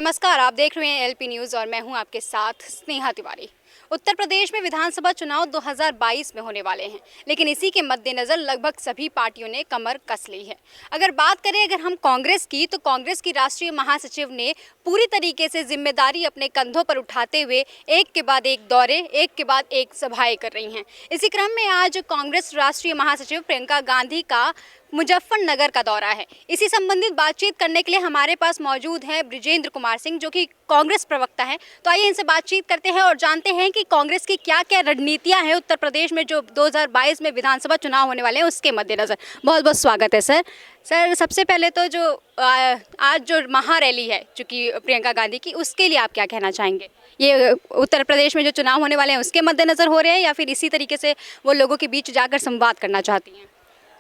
नमस्कार, आप देख रहे हैं एलपी न्यूज़ और मैं हूं आपके साथ स्नेहा तिवारी। उत्तर प्रदेश में विधानसभा चुनाव 2022 में होने वाले हैं, लेकिन इसी के मद्देनज़र लगभग सभी पार्टियों ने कमर कस ली है। अगर हम कांग्रेस की, तो कांग्रेस की राष्ट्रीय महासचिव ने पूरी तरीके से जिम्मेदारी अपने कंधों पर उठाते हुए एक के बाद एक दौरे, एक के बाद एक सभाएं कर रही हैं। इसी क्रम में आज कांग्रेस राष्ट्रीय महासचिव प्रियंका गांधी का मुजफ्फरनगर का दौरा है। इसी संबंधित बातचीत करने के लिए हमारे पास मौजूद हैं बृजेंद्र कुमार सिंह, जो कि कांग्रेस प्रवक्ता हैं। तो आइए इनसे बातचीत करते हैं और जानते हैं कि कांग्रेस की क्या क्या रणनीतियां हैं उत्तर प्रदेश में जो 2022 में विधानसभा चुनाव होने वाले हैं उसके मद्देनजर। बहुत बहुत स्वागत है सर। सबसे पहले तो जो आज जो महारैली है चूँकि प्रियंका गांधी की, उसके लिए आप क्या कहना चाहेंगे? ये उत्तर प्रदेश में जो चुनाव होने वाले हैं उसके मद्देनजर हो रहे हैं या फिर इसी तरीके से वो लोगों के बीच जाकर संवाद करना चाहती हैं?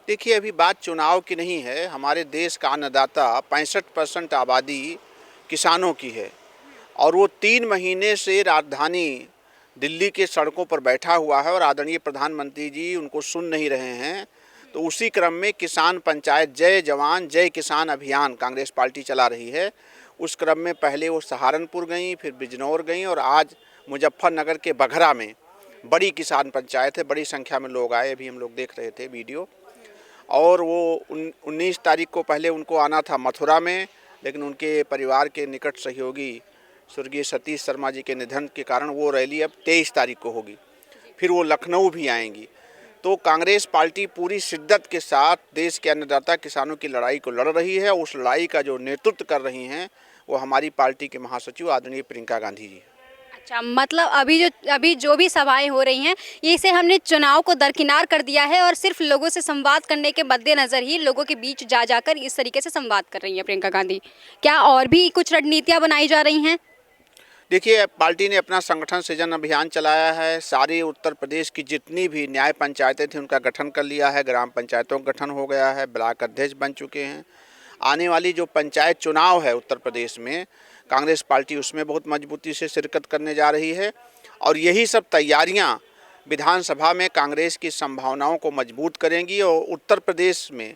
देखिए, अभी बात चुनाव की नहीं है। हमारे देश का अन्नदाता 65% आबादी किसानों की है और वो 3 महीने से राजधानी दिल्ली के सड़कों पर बैठा हुआ है और आदरणीय प्रधानमंत्री जी उनको सुन नहीं रहे हैं। तो उसी क्रम में किसान पंचायत जय जवान जय किसान अभियान कांग्रेस पार्टी चला रही है। उस क्रम में पहले वो सहारनपुर गई, फिर बिजनौर गई और आज मुजफ्फरनगर के बघरा में बड़ी किसान पंचायत है। बड़ी संख्या में लोग आए, अभी हम लोग देख रहे थे वीडियो। और वो 19 तारीख को पहले उनको आना था मथुरा में, लेकिन उनके परिवार के निकट सहयोगी स्वर्गीय सतीश शर्मा जी के निधन के कारण वो रैली अब 23 तारीख को होगी। फिर वो लखनऊ भी आएंगी। तो कांग्रेस पार्टी पूरी शिद्दत के साथ देश के अन्नदाता किसानों की लड़ाई को लड़ रही है। उस लड़ाई का जो नेतृत्व कर रही हैं वो हमारी पार्टी के महासचिव आदरणीय प्रियंका गांधी जी। अच्छा, मतलब अभी जो भी सभाएं हो रही हैं, ये इसे हमने चुनाव को दरकिनार कर दिया है और सिर्फ लोगों से संवाद करने के मद्देनज़र ही लोगों के बीच जा जाकर इस तरीके से संवाद कर रही हैं प्रियंका गांधी। क्या और भी कुछ रणनीतियां बनाई जा रही हैं? देखिए, पार्टी ने अपना संगठन सृजन अभियान चलाया है। सारी उत्तर प्रदेश की जितनी भी न्याय पंचायतें थी उनका गठन कर लिया है। ग्राम पंचायतों का गठन हो गया है, ब्लॉक अध्यक्ष बन चुके हैं। आने वाली जो पंचायत चुनाव है उत्तर प्रदेश में, कांग्रेस पार्टी उसमें बहुत मजबूती से शिरकत करने जा रही है और यही सब तैयारियां विधानसभा में कांग्रेस की संभावनाओं को मजबूत करेंगी और उत्तर प्रदेश में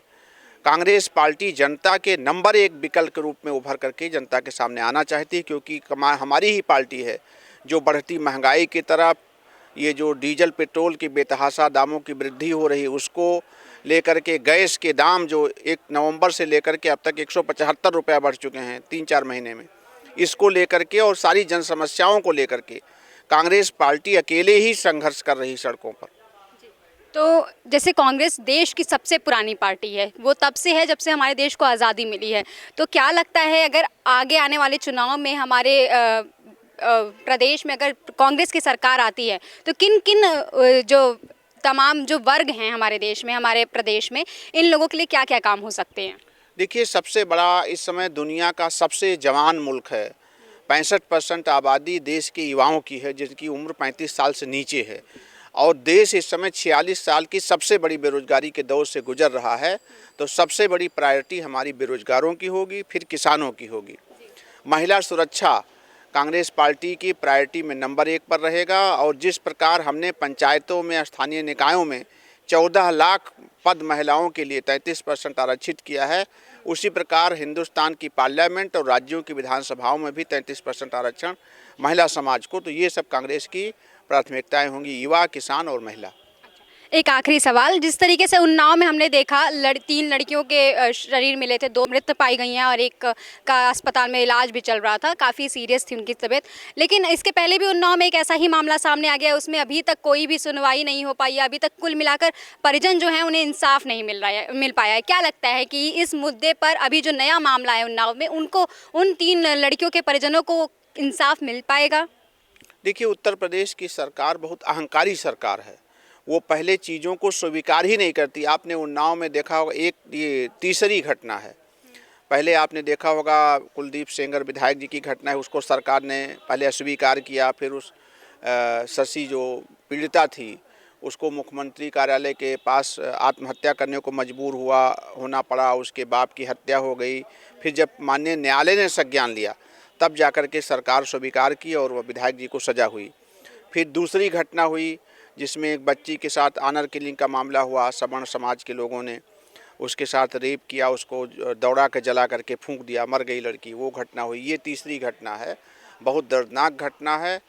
कांग्रेस पार्टी जनता के नंबर 1 विकल्प के रूप में उभर करके जनता के सामने आना चाहती है, क्योंकि हमारी ही पार्टी है जो बढ़ती महंगाई की तरफ, ये जो डीजल पेट्रोल की बेतहाशा दामों की वृद्धि हो रही है उसको लेकर के, गैस के दाम जो 1 नवंबर से लेकर के अब तक 175 रुपया बढ़ चुके हैं 3-4 महीने में, इसको लेकर के और सारी जन समस्याओं को लेकर के कांग्रेस पार्टी अकेले ही संघर्ष कर रही सड़कों पर। तो जैसे कांग्रेस देश की सबसे पुरानी पार्टी है, वो तब से है जब से हमारे देश को आज़ादी मिली है। तो क्या लगता है अगर आगे आने वाले चुनाव में हमारे प्रदेश में अगर कांग्रेस की सरकार आती है तो किन किन जो तमाम जो वर्ग हैं हमारे देश में, हमारे प्रदेश में, इन लोगों के लिए क्या क्या काम हो सकते हैं? देखिए, सबसे बड़ा इस समय दुनिया का सबसे जवान मुल्क है। 65% आबादी देश के युवाओं की है जिनकी उम्र 35 साल से नीचे है और देश इस समय 46 साल की सबसे बड़ी बेरोजगारी के दौर से गुजर रहा है। तो सबसे बड़ी प्रायोरिटी हमारी बेरोजगारों की होगी, फिर किसानों की होगी। महिला सुरक्षा कांग्रेस पार्टी की प्रायोरिटी में नंबर 1 पर रहेगा और जिस प्रकार हमने पंचायतों में, स्थानीय निकायों में 14 लाख पद महिलाओं के लिए 33% आरक्षित किया है, उसी प्रकार हिंदुस्तान की पार्लियामेंट और राज्यों की विधानसभाओं में भी 33% आरक्षण महिला समाज को। तो ये सब कांग्रेस की प्राथमिकताएं होंगी, युवा, किसान और महिला। एक आखिरी सवाल, जिस तरीके से उन्नाव में हमने देखा 3 लड़कियों के शरीर मिले थे, 2 मृत पाई गई हैं और एक का अस्पताल में इलाज भी चल रहा था, काफ़ी सीरियस थी उनकी तबीयत। लेकिन इसके पहले भी उन्नाव में एक ऐसा ही मामला सामने आ गया, उसमें अभी तक कोई भी सुनवाई नहीं हो पाई है। अभी तक कुल मिलाकर परिजन जो हैं उन्हें इंसाफ नहीं मिल पाया है। क्या लगता है कि इस मुद्दे पर अभी जो नया मामला है उन्नाव में, उनको, उन 3 लड़कियों के परिजनों को इंसाफ मिल पाएगा? देखिए, उत्तर प्रदेश की सरकार बहुत अहंकारी सरकार है। वो पहले चीज़ों को स्वीकार ही नहीं करती। आपने उन्नाव में देखा होगा, एक ये तीसरी घटना है। पहले आपने देखा होगा कुलदीप सेंगर विधायक जी की घटना है, उसको सरकार ने पहले अस्वीकार किया, फिर उस शशि जो पीड़िता थी उसको मुख्यमंत्री कार्यालय के पास आत्महत्या करने को मजबूर होना पड़ा, उसके बाप की हत्या हो गई। फिर जब माननीय न्यायालय ने संज्ञान लिया तब जाकर के सरकार स्वीकार की और वह विधायक जी को सजा हुई। फिर दूसरी घटना हुई जिसमें एक बच्ची के साथ ऑनर किलिंग का मामला हुआ, सवर्ण समाज के लोगों ने उसके साथ रेप किया, उसको दौड़ा के जला करके फूंक दिया, मर गई लड़की, वो घटना हुई। ये तीसरी घटना है, बहुत दर्दनाक घटना है।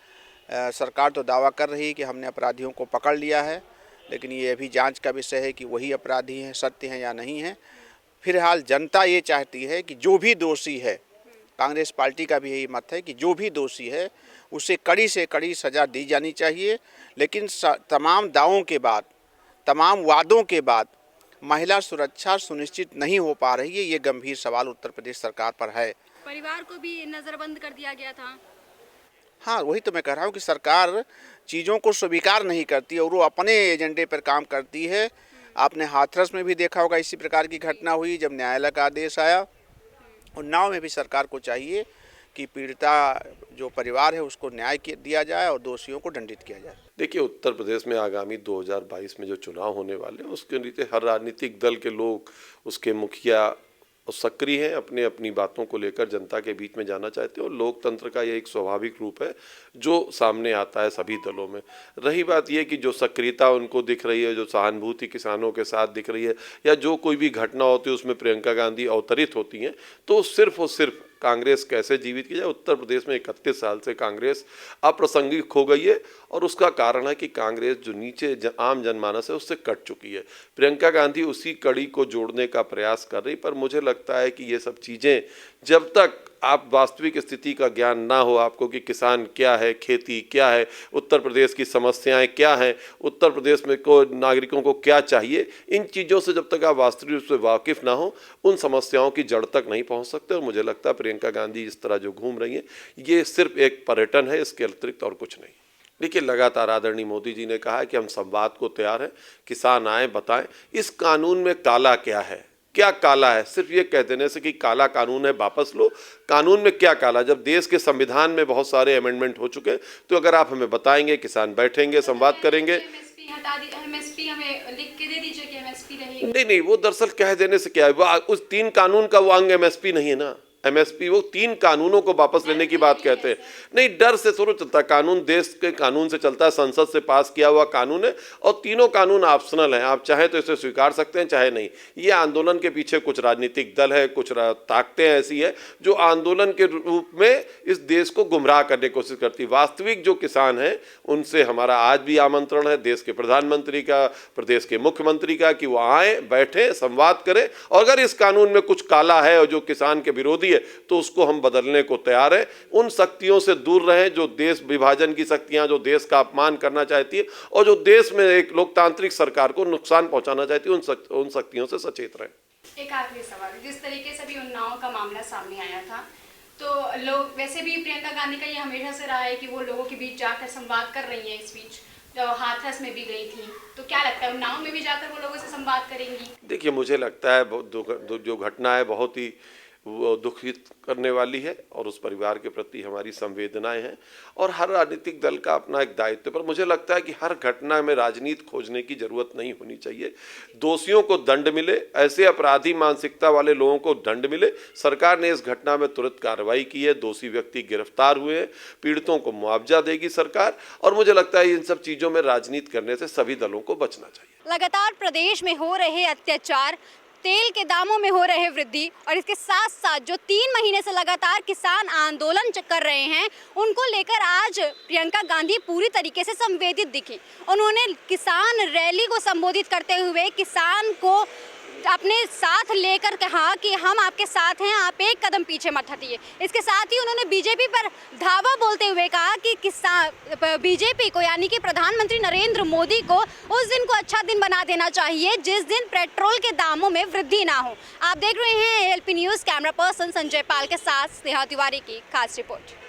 सरकार तो दावा कर रही है कि हमने अपराधियों को पकड़ लिया है, लेकिन ये अभी जांच का विषय है कि वही अपराधी हैं, सत्य हैं या नहीं हैं। फिलहाल जनता ये चाहती है कि जो भी दोषी है, कांग्रेस पार्टी का भी यही मत है कि जो भी दोषी है उसे कड़ी से कड़ी सज़ा दी जानी चाहिए। लेकिन तमाम दावों के बाद, तमाम वादों के बाद महिला सुरक्षा सुनिश्चित नहीं हो पा रही है। ये गंभीर सवाल उत्तर प्रदेश सरकार पर है। परिवार को भी नजरबंद कर दिया गया था। हाँ, वही तो मैं कह रहा हूँ कि सरकार चीज़ों को स्वीकार नहीं करती और वो अपने एजेंडे पर काम करती है। आपने हाथरस में भी देखा होगा, इसी प्रकार की घटना हुई जब न्यायालय का आदेश आया। उन्नाव में भी सरकार को चाहिए कि पीड़िता जो परिवार है उसको न्याय दिया जाए और दोषियों को दंडित किया जाए। देखिए, उत्तर प्रदेश में आगामी 2022 में जो चुनाव होने वाले हैं उसके नीचे हर राजनीतिक दल के लोग, उसके मुखिया सक्रिय हैं, अपने अपनी बातों को लेकर जनता के बीच में जाना चाहते हैं और लोकतंत्र का ये एक स्वाभाविक रूप है जो सामने आता है सभी दलों में। रही बात ये कि जो सक्रियता उनको दिख रही है, जो सहानुभूति किसानों के साथ दिख रही है, या जो कोई भी घटना होती है उसमें प्रियंका गांधी अवतरित होती हैं, तो सिर्फ और सिर्फ कांग्रेस कैसे जीवित की जाए। उत्तर प्रदेश में 31 साल से कांग्रेस अप्रासंगिक हो गई है और उसका कारण है कि कांग्रेस जो नीचे आम जनमानस है उससे कट चुकी है। प्रियंका गांधी उसी कड़ी को जोड़ने का प्रयास कर रही, पर मुझे लगता है कि ये सब चीज़ें जब तक आप वास्तविक स्थिति का ज्ञान ना हो आपको कि किसान क्या है, खेती क्या है, उत्तर प्रदेश की समस्याएं क्या हैं, उत्तर प्रदेश में को नागरिकों को क्या चाहिए, इन चीज़ों से जब तक आप वास्तविक रूप से वाकिफ़ ना हो उन समस्याओं की जड़ तक नहीं पहुंच सकते। और मुझे लगता है प्रियंका गांधी इस तरह जो घूम रही हैं ये सिर्फ एक पर्यटन है, इसके अतिरिक्त और कुछ नहीं। देखिए, लगातार आदरणीय मोदी जी ने कहा है कि हम संवाद को तैयार हैं, किसान आए बताएं इस कानून में काला क्या है, क्या काला है। सिर्फ ये कह देने से कि काला कानून है वापस लो, कानून में क्या काला। जब देश के संविधान में बहुत सारे अमेंडमेंट हो चुके हैं तो अगर आप हमें बताएंगे, किसान बैठेंगे, संवाद करेंगे। एमएसपी हमें लिख के दे दीजिए कि एमएसपी रहेगी। नहीं, वो दरअसल कह देने से क्या है, वो उस 3 कानून का वो अंग एमएसपी नहीं है ना। एमएसपी वो 3 कानूनों को वापस लेने की बात कहते हैं। नहीं, डर से थोड़ा चलता है कानून, देश के कानून से चलता है, संसद से पास किया हुआ कानून है और तीनों कानून ऑप्शनल हैं। आप चाहे तो इसे स्वीकार सकते हैं, चाहे नहीं। ये आंदोलन के पीछे कुछ राजनीतिक दल है, कुछ ताकतें ऐसी है जो आंदोलन के रूप में इस देश को गुमराह करने की कोशिश करती। वास्तविक जो किसान हैं उनसे हमारा आज भी आमंत्रण है, देश के प्रधानमंत्री का, प्रदेश के मुख्यमंत्री का, कि वो आए, बैठे, संवाद करें और अगर इस कानून में कुछ काला है और जो किसान के विरोधी तो उसको हम बदलने को तैयार हैं। उन शक्तियों से दूर रहें जो देश विभाजन की शक्तियां, जो देश का अपमान करना चाहती है और जो देश में एक लोकतांत्रिक सरकार को नुकसान पहुंचाना चाहती है, उन शक्तियों से सचेत रहें। एक आखिरी सवाल, जिस तरीके से भी उन्नाव का मामला सामने आया था तो लोग, वैसे भी प्रियंका गांधी का ये हमेशा से रहा है कि वो लोगों के बीच जाकर संवाद कर रही हैं। इस बीच जो हाथरस में भी गई थी, तो क्या लगता है उन्नाव में भी जाकर वो लोगों से संवाद करेंगी? देखिए, मुझे लगता है जो घटना है बहुत ही वो दुखित करने वाली है और उस परिवार के प्रति हमारी संवेदनाएं हैं और हर राजनीतिक दल का अपना एक दायित्व। पर मुझे लगता है कि हर घटना में राजनीति खोजने की जरूरत नहीं होनी चाहिए। दोषियों को दंड मिले, ऐसे अपराधी मानसिकता वाले लोगों को दंड मिले। सरकार ने इस घटना में तुरंत कार्रवाई की है, दोषी व्यक्ति गिरफ्तार हुए हैं, पीड़ितों को मुआवजा देगी सरकार। और मुझे लगता है इन सब चीज़ों में राजनीति करने से सभी दलों को बचना चाहिए। लगातार प्रदेश में हो रहे अत्याचार, तेल के दामों में हो रहे वृद्धि और इसके साथ साथ जो 3 महीने से लगातार किसान आंदोलन कर रहे हैं, उनको लेकर आज प्रियंका गांधी पूरी तरीके से संवेदित दिखी। उन्होंने किसान रैली को संबोधित करते हुए किसान को अपने साथ लेकर कहा कि हम आपके साथ हैं, आप एक कदम पीछे मत हटिए। इसके साथ ही उन्होंने बीजेपी पर धावा बोलते हुए कहा कि बीजेपी को, यानी कि प्रधानमंत्री नरेंद्र मोदी को उस दिन को अच्छा दिन बना देना चाहिए जिस दिन पेट्रोल के दामों में वृद्धि ना हो। आप देख रहे हैं ALP news, camera person Sanjay Pal के साथ स्नेहा तिवारी की खास रिपोर्ट।